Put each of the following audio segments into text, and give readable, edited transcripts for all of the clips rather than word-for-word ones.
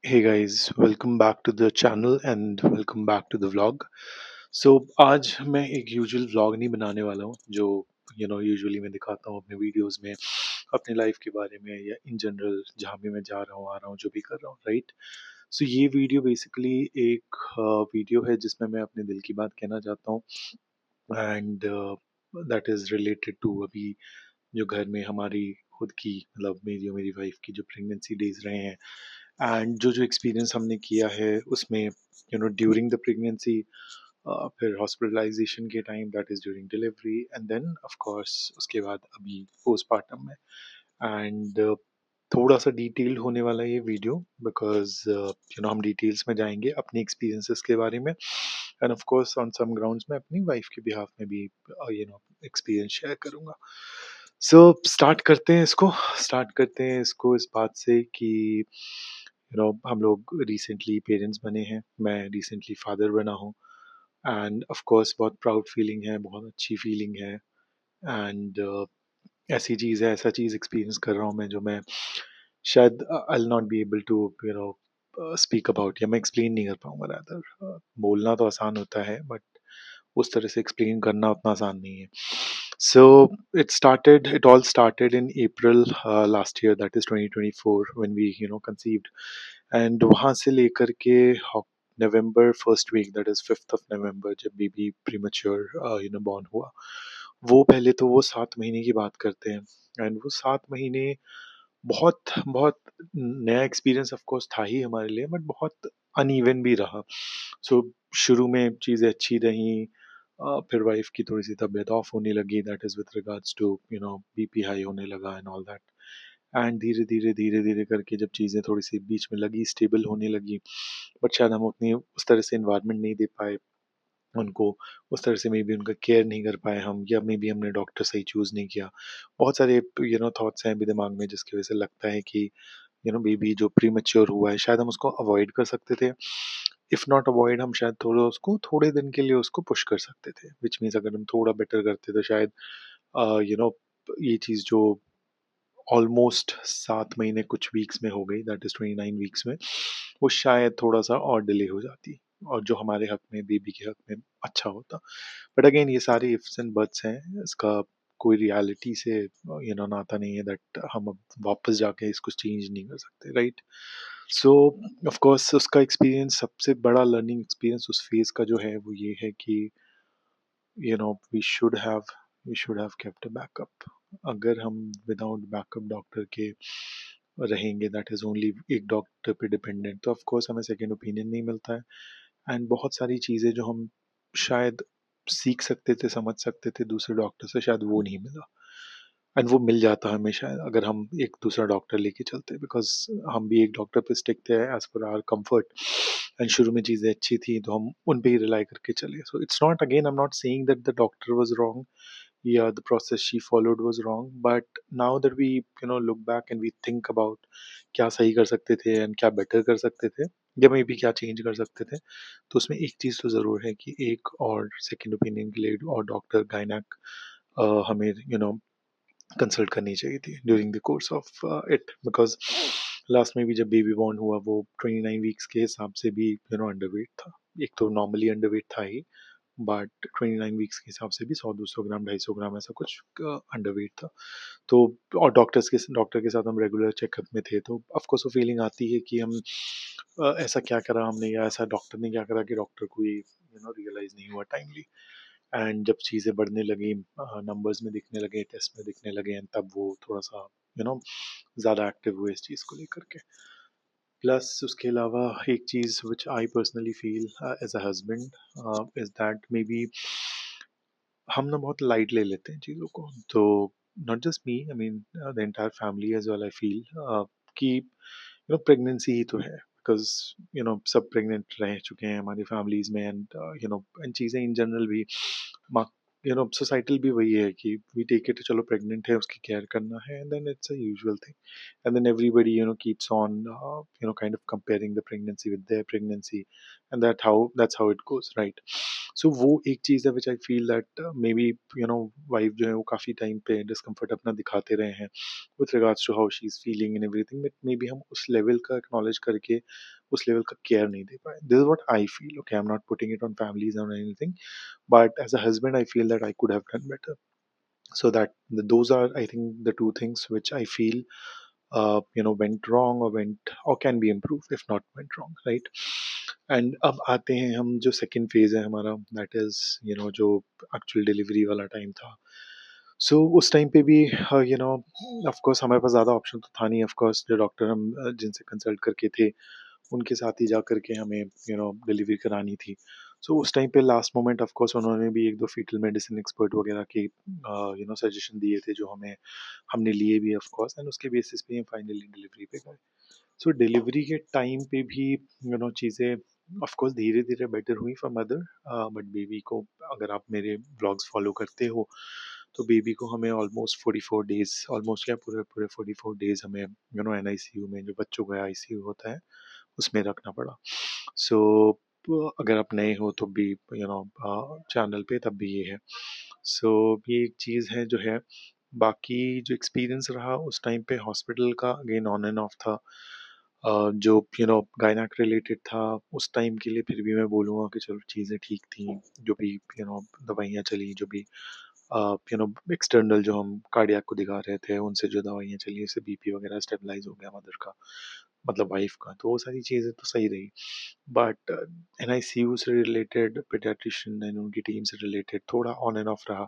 Hey guys, welcome back to the channel and welcome back to the vlog. So आज मैं एक usual vlog नहीं बनाने वाला हूँ जो यूजुअली मैं दिखाता हूँ अपने वीडियोस में अपने लाइफ के बारे में या इन जनरल जहाँ भी मैं जा रहा हूँ आ रहा हूँ जो भी कर रहा हूँ राइट। सो ये वीडियो बेसिकली एक वीडियो है जिसमें मैं अपने दिल की बात कहना चाहता हूँ and that is related to अभी जो घर में हमारी खुद की मतलब मेरी और मेरी वाइफ की जो प्रेगनेंसी डेज रहे हैं एंड जो जो एक्सपीरियंस हमने किया है उसमें ड्यूरिंग द प्रेगनेंसी फिर हॉस्पिटलाइजेशन के time that is during delivery and then of course उसके बाद अभी पोस्टमार्टम में एंड थोड़ा सा डिटेल्ड होने वाला है ये वीडियो बिकॉज हम डिटेल्स में जाएंगे अपने एक्सपीरियंसेस के बारे में and of course on some grounds में अपनी वाइफ के बिहाफ में भी एक्सपीरियंस शेयर करूंगा। सो स्टार्ट करते हैं इसको इस बात से कि हम लोग रिसेंटली पेरेंट्स बने हैं। मैं रिसेंटली फादर बना हूँ एंड ऑफ कोर्स बहुत प्राउड फीलिंग है, बहुत अच्छी फीलिंग है एंड ऐसी चीज़ है, ऐसा चीज़ एक्सपीरियंस कर रहा हूँ मैं जो मैं शायद I will not be able to speak about या मैं एक्सप्लेन नहीं कर पाऊंगा रादर। बोलना तो आसान होता है बट उस तरह से एक्सप्लेन करना उतना आसान नहीं है। So it all started in April last year that is 2024 when we conceived and वहाँ से लेकर के November first week that is 5th of November जब बेबी प्रीमेच्योर बॉर्न हुआ। वो पहले तो वो 7 महीने की बात करते हैं एंड वो 7 महीने बहुत बहुत नया एक्सपीरियंस ऑफ कोर्स था ही हमारे लिए बट बहुत अनइवन भी रहा। सो शुरू में चीज़ें अच्छी रहीं, फिर वाइफ की थोड़ी सी तबीयत ऑफ होने लगी that is with regards to BP high होने लगा एंड ऑल दैट एंड धीरे धीरे करके जब चीज़ें थोड़ी सी बीच में लगी स्टेबल होने लगी बट शायद हम उतनी उस तरह से इन्वायरमेंट नहीं दे पाए उनको, उस तरह से मे बी उनका केयर नहीं कर पाए हम या मे बी हमने डॉक्टर सही चूज़ नहीं किया। बहुत सारे थॉट्स हैं अभी दिमाग में जिसकी वजह से लगता है कि बेबी जो प्रीमैच्योर हुआ है शायद हम उसको अवॉइड कर सकते थे। इफ नॉट अवॉइड हम शायद थोड़ा उसको थोड़े दिन के लिए उसको पुश कर सकते थे व्हिच मीन्स अगर हम थोड़ा बेटर करते तो शायद यू नो ये चीज़ जो ऑलमोस्ट 7 महीने कुछ वीक्स में हो गई दैट इज़ 29 वीक्स में, वो शायद थोड़ा-सा और डिले हो जाती और जो हमारे हक में बेबी के हक में अच्छा होता। बट अगेन ये सारे इफ्स एंड बट्स हैं, इसका कोई रियलिटी से नाता नहीं है दैट हम अब वापस जाके इसको चेंज नहीं कर सकते, राइट? सो ऑफ कोर्स उसका एक्सपीरियंस सबसे बड़ा लर्निंग एक्सपीरियंस उस फेज़ का जो है वो ये है कि we should have kept a backup. अगर हम विदाउट बैकअप डॉक्टर के रहेंगे दैट इज़ ओनली एक डॉक्टर पे डिपेंडेंट तो ऑफ कोर्स हमें सेकंड ओपिनियन नहीं मिलता है एंड बहुत सारी चीज़ें जो हम शायद सीख सकते थे, समझ सकते थे दूसरे डॉक्टर से शायद वो नहीं मिला एंड वो मिल जाता हमें शायद अगर हम एक दूसरा डॉक्टर लेके चलते बिकॉज़ हम भी एक डॉक्टर पे स्टिक थे as per hour comfort and शुरू में चीज़ें अच्छी थी तो हम उन पे ही रिलाई करके चले। So it's not again I am not saying that the doctor was wrong या the process she followed was wrong but now that we look back and we think about क्या सही कर सकते थे एंड क्या better कर सकते थे या मे बी क्या चेंज कर सकते थे। तो उसमें एक चीज़ तो ज़रूर है कि एक और सेकंड ओपिनियन के लिए और डॉक्टर गायनेक हमें कंसल्ट करनी चाहिए थी during the course of it because last में भी जब बेबी बॉर्न हुआ वो 29 वीक्स के हिसाब से भी अंडरवेट था। एक तो नॉर्मली अंडरवेट था ही बट 29 वीक्स के हिसाब से भी 100-200 ग्राम 250 ग्राम ऐसा कुछ अंडरवेट था। तो और डॉक्टर के साथ हम रेगुलर चेकअप में थे तो ऑफ कोर्स वो फीलिंग आती है कि हम ऐसा क्या करा हमने या ऐसा डॉक्टर ने क्या करा कि डॉक्टर को ये रियलाइज़ नहीं हुआ टाइमली एंड जब चीज़ें बढ़ने लगी नंबर्स में दिखने लगे, टेस्ट में दिखने लगे एंड तब वो थोड़ा-सा यू नो ज़्यादा एक्टिव हुए इस चीज़ को लेकर के। प्लस उसके अलावा एक चीज़ which I personally feel as a husband is that may be हम ना बहुत लाइट ले लेते हैं चीज़ों को। तो not just me I mean the entire family as well I feel कि प्रेगनेंसी ही तो है बिकॉज़ सब प्रेग्नेंट रह चुके हैं हमारी फैमिलीज़ में एंड एंड चीज़ें इन जनरल भी माँ सोसाइटल भी वही है कि वी टेक इट, चलो प्रेग्नेंट है उसकी केयर करना है, and then it's a usual thing, and then everybody keeps on kind of comparing the pregnancy with their pregnancy, and that's how it goes, right? So वो एक चीज़ है which I feel that maybe wife जो है वो काफ़ी time पे discomfort अपना दिखाते रहे हैं with regards to how she is feeling and everything, but may B हम उस लेवल का एक्नॉलेज करके उस लेवल का केयर नहीं दे पाए. This is what I feel. Okay, I am not putting it on families और anything, but as a husband I feel that I could have done better. So that those are, I think, the two things which I feel went wrong, or can be improved if not went wrong, right? And अब आते हैं हम जो second phase है हमारा, that is जो actual delivery वाला time था. सो उस टाइम पे भी ऑफ कोर्स हमारे पास ज़्यादा ऑप्शन तो था नहीं. ऑफ कोर्स जो डॉक्टर हम जिनसे कंसल्ट करके थे उनके साथ ही जा करके हमें डिलीवरी करानी थी. सो उस टाइम पे लास्ट मोमेंट ऑफ कोर्स उन्होंने भी एक दो फीटल मेडिसिन एक्सपर्ट वगैरह के सजेशन दिए थे, जो हमने लिए भी ऑफ कोर्स, एंड उसके बेसिस पे हम फाइनली डिलीवरी पे गए. सो डिलीवरी के टाइम पे भी चीज़ें ऑफ कोर्स धीरे धीरे बेटर हुई फॉर मदर, बट बेबी को, अगर आप मेरे ब्लॉग्स फॉलो करते हो, तो बेबी को हमें ऑलमोस्ट 44 डेज, ऑलमोस्ट क्या पूरे पूरे 44 डेज हमें NICU में, जो बच्चों का ICU होता है, उसमें रखना पड़ा. सो अगर आप नए हो तो भी चैनल पे तब भी ये है. सो ये एक चीज़ है जो है. बाकी जो एक्सपीरियंस रहा उस टाइम पे हॉस्पिटल का, अगेन ऑन एंड ऑफ था. जो गायनेक रिलेटेड था उस टाइम के लिए, फिर भी मैं बोलूँगा कि चलो चीज़ें ठीक थी. जो भी दवाइयाँ चली, जो भी एक्सटर्नल जो हम कार्डियक को दिखा रहे थे, उनसे जो दवाइयाँ चली, उससे बीपी वगैरह स्टेबलाइज हो गया मदर का, मतलब वाइफ का, तो वो सारी चीज़ें तो सही रही. बट NICU से रिलेटेड, पीडियाट्रिशियन एंड उनकी टीम से रिलेटेड थोड़ा ऑन एंड ऑफ रहा,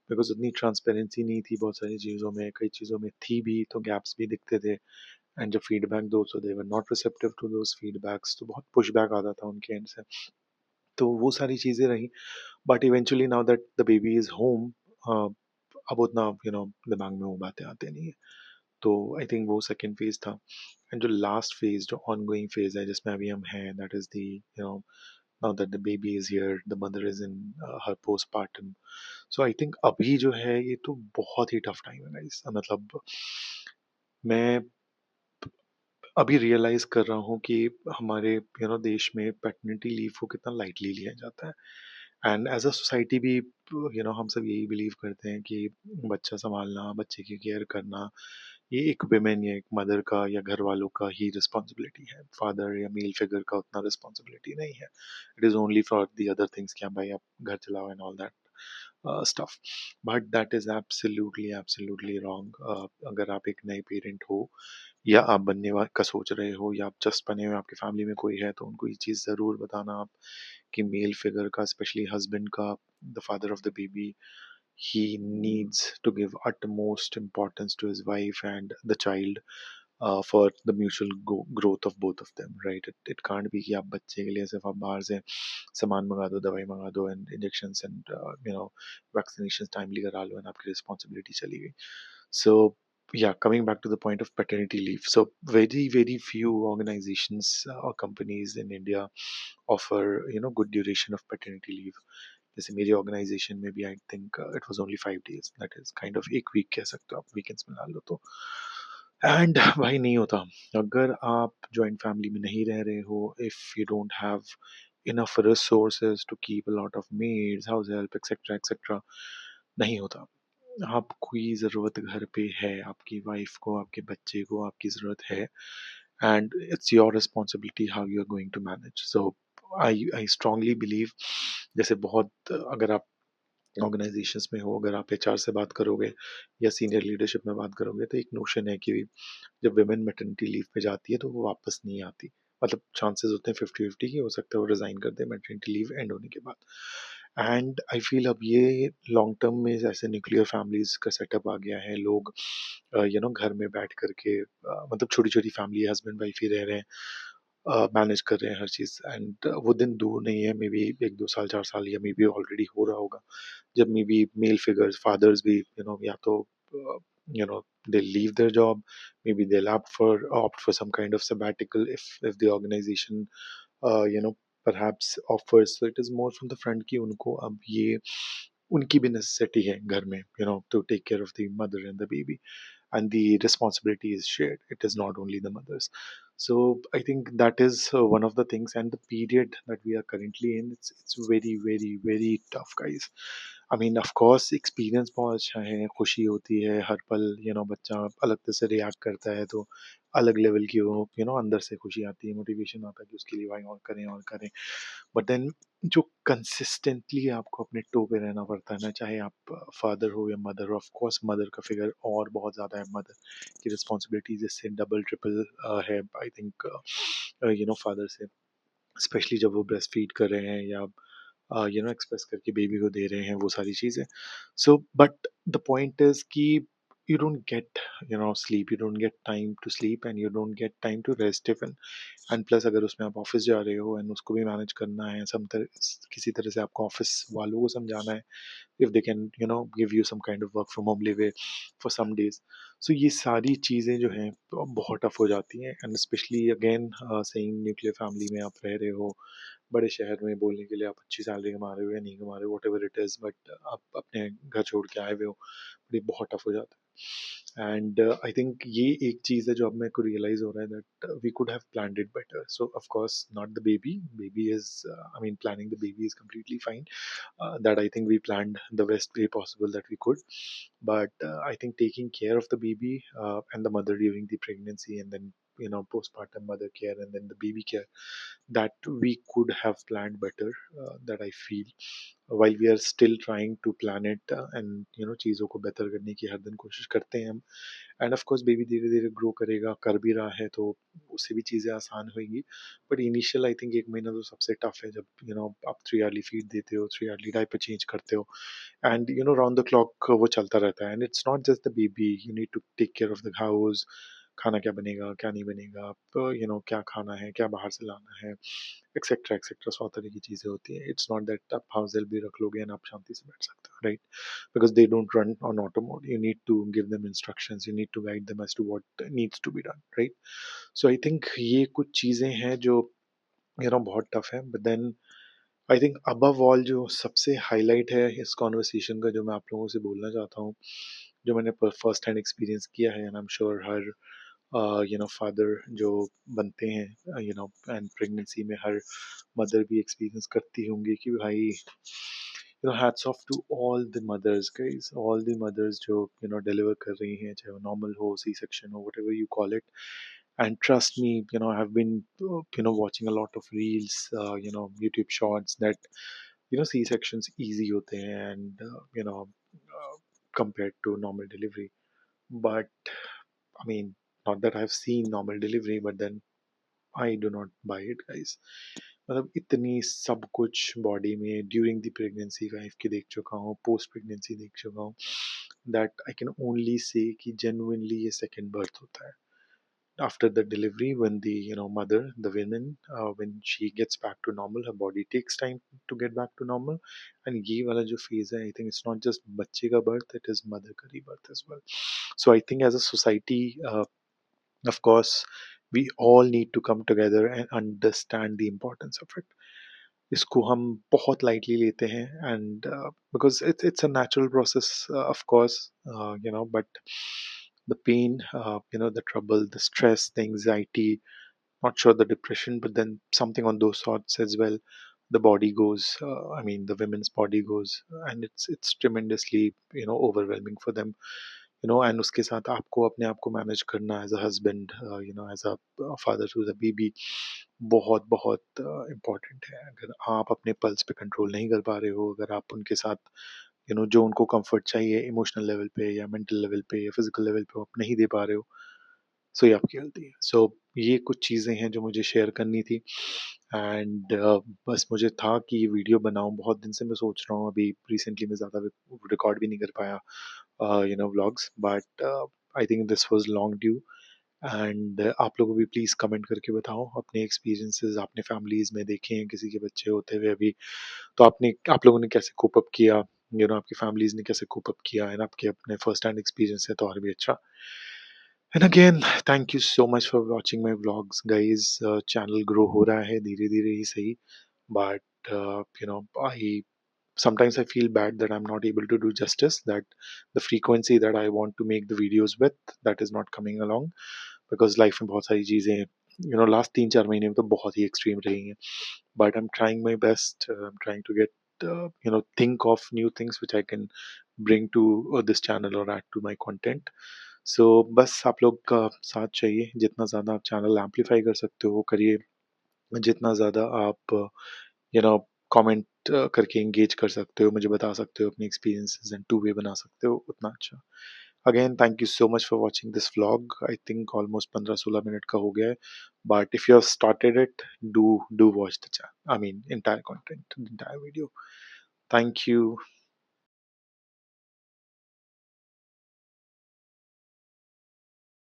बिकॉज उतनी ट्रांसपेरेंसी नहीं थी बहुत सारी चीज़ों में. कई चीज़ों में थी भी तो गैप्स भी दिखते थे, एंड जो फीडबैक दो, so they were not receptive to those feedbacks, तो बहुत पुशबैक आता था उनके एंड से. तो वो सारी चीज़ें रहीं. But eventually now that the baby is home, अब उतना दिमाग में वो बातें आती नहीं है. तो आई थिंक वो सेकंड फेज था. एंड जो लास्ट फेज, जो ऑनगोइंग फेज है जिसमें अभी हम हैं, that is the now that the baby is here, the mother is in her postpartum. So I think अभी जो है ये तो बहुत ही टफ टाइम है गाइस. मतलब मैं अभी रियलाइज कर रहा हूँ कि हमारे देश में पैटर्निटी लीव को कितना लाइटली लिया जाता है. एंड एज अ सोसाइटी भी हम सब यही बिलीव करते हैं कि बच्चा संभालना, बच्चे की केयर करना, ये एक विमेन या एक मदर का या घर वालों का ही रिस्पॉन्सिबिलिटी है. फादर या मेल फिगर का उतना रिस्पॉन्सिबिलिटी नहीं है. It is only for the other things, क्या भाई आप घर चलाओ and all that stuff. But that is absolutely wrong. अगर आप एक नए पेरेंट हो, या आप का सोच रहे हो, या आप जस्ट बने हुए, आपकी फैमिली में कोई है, तो उनको ये चीज़ ज़रूर बताना आप कि मेल फिगर का, स्पेशली हस्बैंड का, the father of the baby, he needs to give utmost importance to his wife and the child, for the mutual growth of both of them, right? It can't be कि आप बच्चे के लिए सिर्फ आप बाहर से सामान मंगा दो, दवाई मंगा दो, and injections and vaccination timely करा लो, एंड आपकी रिस्पॉन्सिबिलिटी चली गई. So yeah, coming back to the point of paternity leave, so very few organizations or companies in India offer good duration of paternity leave. जैसे मेरी organisation में भी I think it was only 5 days, that is kind of एक week कह सकते हो आप, weekends में ला लो तो. एंड भाई नहीं होता. अगर आप जॉइंट फैमिली में नहीं रह रहे हो, if you don't have enough resources to keep a lot of maids, house help, etc., नहीं होता. आपकी ज़रूरत घर पे है, आपकी वाइफ को, आपके बच्चे को आपकी ज़रूरत है, and it's your responsibility how you are going to manage. So I strongly believe, जैसे बहुत, अगर आप ऑर्गेनाइजेशंस में हो, अगर आप HR से बात करोगे या सीनियर लीडरशिप में बात करोगे, तो एक नोशन है कि जब वुमेन मैटरनिटी लीव पे जाती है तो वो वापस नहीं आती. मतलब चांसेस होते हैं 50-50 की, हो सकता है वो रिजाइन कर दे मैटरनिटी लीव एंड होने के बाद. एंड आई फील अब ये लॉन्ग टर्म में ऐसे न्यूक्लियर फैमिलीज का सेटअप आ गया है. लोग घर में बैठ करके, मतलब छोटी छोटी फैमिली, हस्बैंड वाइफ ही रह रहे हैं, मैनेज कर रहे हैं हर चीज़. एंड वो दिन दूर नहीं है, मे बी 1-2 साल 4 साल, या मे बी ऑलरेडी हो रहा होगा, जब may be male figures, fathers भी या तो you know they leave their job, maybe they'll opt for some kind of sabbatical if the organization perhaps offers. So it is more from the front कि उनको अब ये उनकी भी necessity है घर में, to take care of the mother and the baby, and the responsibility is shared. It is not only the mothers. So I think that is one of the things, and the period that we are currently in, it's very very very tough, guys. I mean, of course, experience बहुत अच्छा है, खुशी होती है हर पल, बच्चा अलग तरह से रिएक्ट करता है तो अलग लेवल की वो, अंदर से खुशी आती है, मोटिवेशन आता है कि उसके लिए भाई और करें। बट देन जो कंसिस्टेंटली आपको अपने टो पे रहना पड़ता है ना, चाहे आप फादर हो या मदर, ऑफ कोर्स मदर का फिगर और बहुत ज़्यादा है, मदर की रिस्पॉन्सिबिलिटीज इससे डबल ट्रिपल है आई थिंक, फादर से, स्पेशली जब वो ब्रेस्ट फीड कर रहे हैं या एक्सप्रेस करके बेबी को दे रहे हैं, वो सारी चीज़ें। So but the point is कि you don't get sleep, you don't get time to sleep, and you don't get time to rest even. And plus अगर उसमें आप ऑफिस जा रहे हो एंड उसको भी मैनेज करना है, किसी तरह से आपको ऑफिस वालों को समझाना है, if they can give you some kind of work from home leave for some days. So ये सारी चीज़ें जो हैं बहुत टफ हो जाती हैं, and specially again saying nuclear family में आप रह रहे हो, बड़े शहर में, बोलने के लिए आप अच्छी सैलरी कमा रहे हो या नहीं कमा रहे हो, what ever it is, but आप अपने घर छोड़ के आए हुए हो, बट ये बहुत टफ हो जाता है। एंड आई थिंक ये एक चीज़ है जो अब मेरे को रियलाइज हो रहा है, that we could have planned it better. So of course not the baby, baby is I mean planning the baby is completely fine, that I think we planned the best way possible that we could. But I think taking care of the baby and the mother during the pregnancy, and then postpartum mother care, and then the baby care, that we could have planned better, that I feel, while we are still trying to plan it, and चीज़ों को बेहतर करने की हर दिन कोशिश करते हैं हम। एंड ऑफ कोर्स बेबी धीरे धीरे ग्रो करेगा, कर भी रहा है, तो उससे भी चीज़ें आसान होंगी। बट इनिशियल आई थिंक 1 महीना तो सबसे टफ है, जब आप 3 hourly फीड देते हो, 3 hourly डायपर चेंज करते हो, एंड राउंड द क्लॉक वो चलता रहता है, and it's not just the baby, you need to take care of the house, खाना क्या बनेगा क्या नहीं बनेगा, क्या खाना है, क्या बाहर से लाना है, एक्सेट्रा एक्सेट्रा, 100 तरह की चीज़ें होती हैं। इट्स नॉट दैट आप हाउस हेल्प भी रख लोगे एंड आप शांति से बैठ सकते हो, right? Because they don't run on auto mode, you need to give them instructions, you need to guide them as to what needs to be done, right? So I think ये कुछ चीज़ें हैं जो बहुत टफ है, but then I think above all जो सबसे highlight है इस कॉन्वर्सेशन का, जो मैं आप लोगों से बोलना चाहता हूँ, जो मैंने फर्स्ट हैंड एक्सपीरियंस किया है, and I am sure her father जो बनते हैं, एंड प्रेगनेंसी में हर मदर भी एक्सपीरियंस करती होंगी कि भाई, hats off to all the mothers guys, all the mothers जो डिलीवर कर रही हैं, चाहे वो नॉर्मल हो, सी सेक्शन हो, whatever you call it. And trust me, I have been watching a lot of reels, YouTube shorts, that C sections easy hote hain, and uh, compared to normal delivery. But I mean, not that I've seen normal delivery, but then I do not buy it, guys. मतलब इतनी सब कुछ body में during the pregnancy wife की देख चुका हूँ, post pregnancy देख चुका हूँ, that I can only say कि जेन्युइनली ये सेकंड बर्थ होता है after the delivery, when the mother, the women, when she gets back to normal, her body takes time to get back to normal. And ये वाला जो phase है, I think it's not just बच्चे का birth, it is mother का rebirth as well. So I think as a society, of course, we all need to come together and understand the importance of it. इसको हम बहुत lightly लेते हैं, and because it's a natural process, of course, but the pain, the trouble, the stress, the anxiety, not sure the depression, but then something on those sorts as well. The body goes, I mean, the women's body goes, and it's tremendously overwhelming for them. And उसके साथ आपको अपने आप को manage करना as a husband, as a father to the baby, बहुत बहुत important है। अगर आप अपने पल्स पे कंट्रोल नहीं कर पा रहे हो, अगर आप उनके साथ जो उनको कंफर्ट चाहिए इमोशनल लेवल पे या मेंटल लेवल पे या फिजिकल लेवल पे, आप नहीं दे पा रहे हो, सो ये आपकी गलती है। सो ये कुछ चीज़ें हैं जो मुझे शेयर करनी थी, एंड बस मुझे था कि ये वीडियो बनाऊँ, बहुत दिन से मैं सोच रहा हूँ, अभी रिसेंटली मैं ज़्यादा रिकॉर्ड भी नहीं कर पाया vlogs, but I think this was long due. And आप लोगों को भी प्लीज़ कमेंट करके बताओ अपने एक्सपीरियंसेस, आपने फैमिलीज़ में देखे हैं किसी के बच्चे होते हुए अभी, तो आप लोगों ने कैसे कोप अप किया, आपकी फैमिलीज़ ने कैसे कोप अप किया, एंड आपके अपने फर्स्ट हैंड एक्सपीरियंस है तो और भी अच्छा। And again thank you so much for watching my vlogs guys. Channel grow हो रहा है धीरे धीरे ही सही, but I sometimes I feel bad that I'm not able to do justice, that the frequency that I want to make the videos with, that is not coming along, because life में बहुत सारी चीज़ें last 3-4 महीने में तो बहुत ही extreme रही हैं, but I am trying my best, I am trying to get think of new things which I can bring to this channel or add to my content. So बस आप लोग का साथ चाहिए, जितना ज़्यादा आप चैनल एम्पलीफाई कर सकते हो करिए, जितना ज़्यादा आप कमेंट करके एंगेज कर सकते हो, मुझे बता सकते हो अपने एक्सपीरियंसेस एंड टू वे बना सकते हो, उतना अच्छा। Again thank you so much for watching this vlog. I think almost 15-16 minute का हो गया है, but if you have started it, do do watch the channel, I mean entire content, entire video. Thank you.